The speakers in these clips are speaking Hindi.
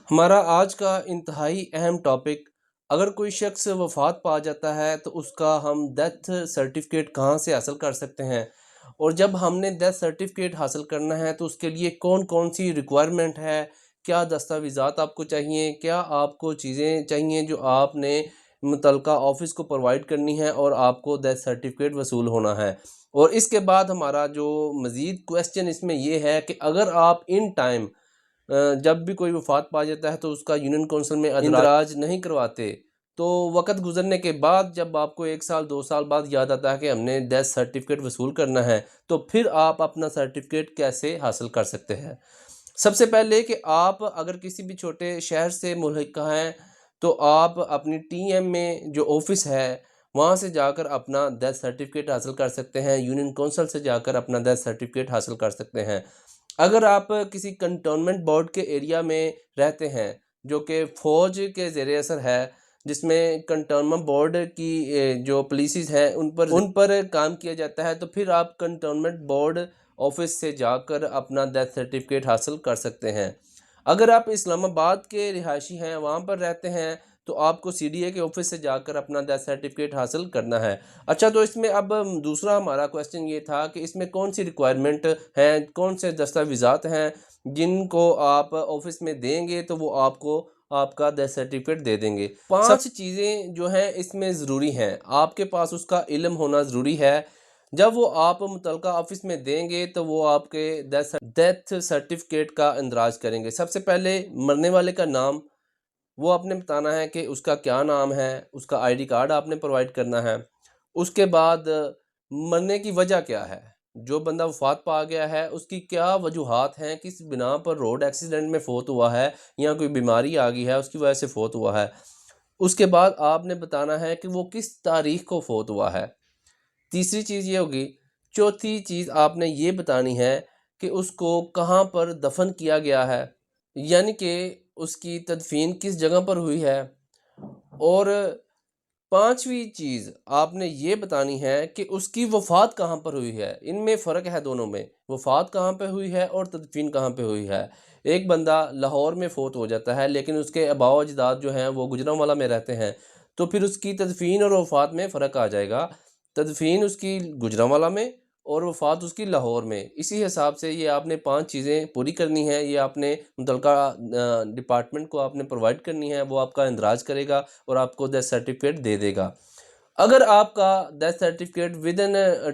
हमारा आज का इंतहाई अहम टॉपिक, अगर कोई शख्स वफ़ात पा जाता है तो उसका हम डेथ सर्टिफ़िकेट कहाँ से हासिल कर सकते हैं। और जब हमने डेथ सर्टिफ़िकेट हासिल करना है तो उसके लिए कौन-कौन सी रिक्वायरमेंट है, क्या दस्तावेज़ात आपको चाहिए, क्या आपको चीज़ें चाहिए जो आपने मुतलका ऑफ़िस को प्रोवाइड करनी है और आपको डेथ सर्टिफ़िकेट वसूल होना है। और इसके बाद हमारा जो मज़ीद क्वेश्चन इसमें ये है कि अगर आप इन टाइम जब भी कोई वफ़ात पा जाता है तो उसका यूनियन कौंसिल में इंदराज नहीं करवाते, तो वक़्त गुज़रने के बाद जब आपको 1 साल 2 साल बाद याद आता है कि हमने डेथ सर्टिफ़िकेट वसूल करना है, तो फिर आप अपना सर्टिफ़िकेट कैसे हासिल कर सकते हैं? सबसे पहले कि आप अगर किसी भी छोटे शहर से मुल्हिका हैं, तो आप अपनी टीएम में जो ऑफ़िस है, वहाँ से जाकर अपना डेथ सर्टिफ़िकेट हासिल कर सकते हैं, यूनियन कौंसिल से जाकर अपना डेथ सर्टिफ़िकेट हासिल कर सकते हैं। अगर आप किसी कंटोनमेंट बोर्ड के एरिया में रहते हैं, जो कि फ़ौज के ज़ेरे असर है, जिसमें कंटोनमेंट बोर्ड की जो पॉलिसीज़ हैं उन पर काम किया जाता है, तो फिर आप कंटोनमेंट बोर्ड ऑफ़िस से जाकर अपना डेथ सर्टिफ़िकेट हासिल कर सकते हैं। अगर आप इस्लामाबाद के रिहायशी हैं, वहाँ पर रहते हैं, तो आपको सीडीए के ऑफ़िस से जाकर अपना डेथ सर्टिफ़िकेट हासिल करना है। अच्छा, तो इसमें अब दूसरा हमारा क्वेश्चन ये था कि इसमें कौन-सी रिक्वायरमेंट हैं, कौन से दस्तावेज़ात हैं, जिनको आप ऑफ़िस में देंगे तो वो आपको आपका डेथ सर्टिफ़िकेट दे देंगे। 5 चीज़ें जो हैं इसमें ज़रूरी हैं, आपके पास उसका इल्म होना ज़रूरी है। जब वो आप मुतलका ऑफ़िस में देंगे तो वो आपके डेथ सर्टिफ़िकेट का इंदराज करेंगे। सबसे पहले मरने वाले का नाम, वो आपने बताना है कि उसका क्या नाम है, उसका आईडी कार्ड आपने प्रोवाइड करना है। उसके बाद मरने की वजह क्या है? जो बंदा वफ़ात पा गया है, उसकी क्या वजूहात हैं, किस बिना पर रोड एक्सीडेंट में फ़ौत हुआ है या कोई बीमारी आ गई है, उसकी वजह से फ़ौत हुआ है। उसके बाद आपने बताना है कि वो किस तारीख़ को फ़ौत हुआ है। तीसरी चीज़ ये होगी। चौथी चीज़ आपने ये बतानी है कि उसको कहाँ पर दफ़न किया गया है, यानी कि उसकी तदफ़ीन किस जगह पर हुई है। और पाँचवीं चीज़ आपने ये बतानी है कि उसकी वफ़ात कहाँ पर हुई है। इनमें फ़र्क है दोनों में, वफ़ात कहाँ पे हुई है और तदफ़ीन कहाँ पे हुई है। एक बंदा लाहौर में फ़ौत हो जाता है, लेकिन उसके आबा-व-अजदाद जो हैं वो गुजरांवाला में रहते हैं, तो फिर उसकी तदफ़ीन और वफ़ात में फ़र्क आ जाएगा। तदफ़ीन उसकी गुजरांवाला में और वफ़ात उसकी लाहौर में। इसी हिसाब से ये आपने 5 चीज़ें पूरी करनी है, ये आपने मुतलका डिपार्टमेंट को आपने प्रोवाइड करनी है, वो आपका इंदराज करेगा और आपको डेथ सर्टिफ़िकेट दे देगा। अगर आपका डेथ सर्टिफ़िकेट विदिन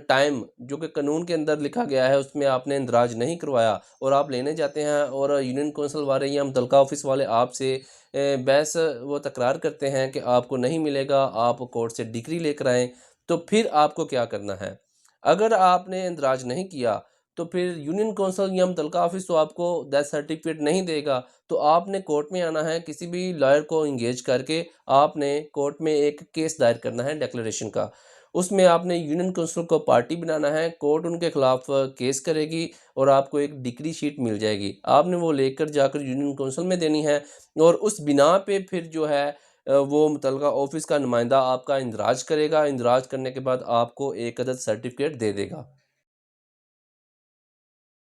टाइम जो कि कानून के अंदर लिखा गया है उसमें आपने इंदराज नहीं करवाया और आप लेने जाते हैं और यूनियन कौंसिल वाले या मुतलका ऑफ़िस वाले आपसे बहस व तकरार करते हैं कि आपको नहीं मिलेगा, आप कोर्ट से डिक्री लेकर आएँ, तो फिर आपको क्या करना है? अगर आपने इंदराज नहीं किया, तो फिर यूनियन कौंसिल या मुतलका ऑफ़िस तो आपको डेथ सर्टिफ़िकेट नहीं देगा, तो आपने कोर्ट में आना है, किसी भी लॉयर को एंगेज करके आपने कोर्ट में एक केस दायर करना है डिक्लेरेशन का। उसमें आपने यूनियन कौंसिल को पार्टी बनाना है, कोर्ट उनके खिलाफ केस करेगी और आपको एक डिक्री शीट मिल जाएगी। आपने वो लेकर जाकर यूनियन कौंसिल में देनी है और उस बिना पे फिर जो है वो मुतलका ऑफ़िस का नुमाइंदा आपका इंदराज करेगा। इंदराज करने के बाद आपको एक अदद सर्टिफ़िकेट दे देगा।